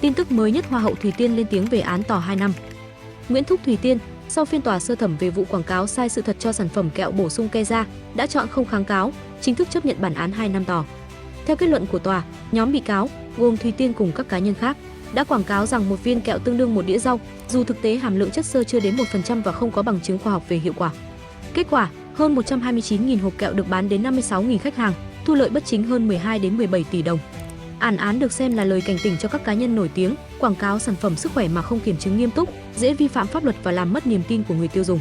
Tin tức mới nhất, Hoa hậu Thùy Tiên lên tiếng về án tòa 2 năm. Nguyễn Thúc Thùy Tiên, sau phiên tòa sơ thẩm về vụ quảng cáo sai sự thật cho sản phẩm kẹo bổ sung Keza, đã chọn không kháng cáo, chính thức chấp nhận bản án 2 năm tù. Theo kết luận của tòa, nhóm bị cáo gồm Thùy Tiên cùng các cá nhân khác đã quảng cáo rằng một viên kẹo tương đương một đĩa rau, dù thực tế hàm lượng chất xơ chưa đến 1% và không có bằng chứng khoa học về hiệu quả. Kết quả, hơn 129.000 hộp kẹo được bán đến 56.000 khách hàng, thu lợi bất chính hơn 12 đến 17 tỷ đồng. Bản án được xem là lời cảnh tỉnh cho các cá nhân nổi tiếng quảng cáo sản phẩm sức khỏe mà không kiểm chứng nghiêm túc, dễ vi phạm pháp luật và làm mất niềm tin của người tiêu dùng.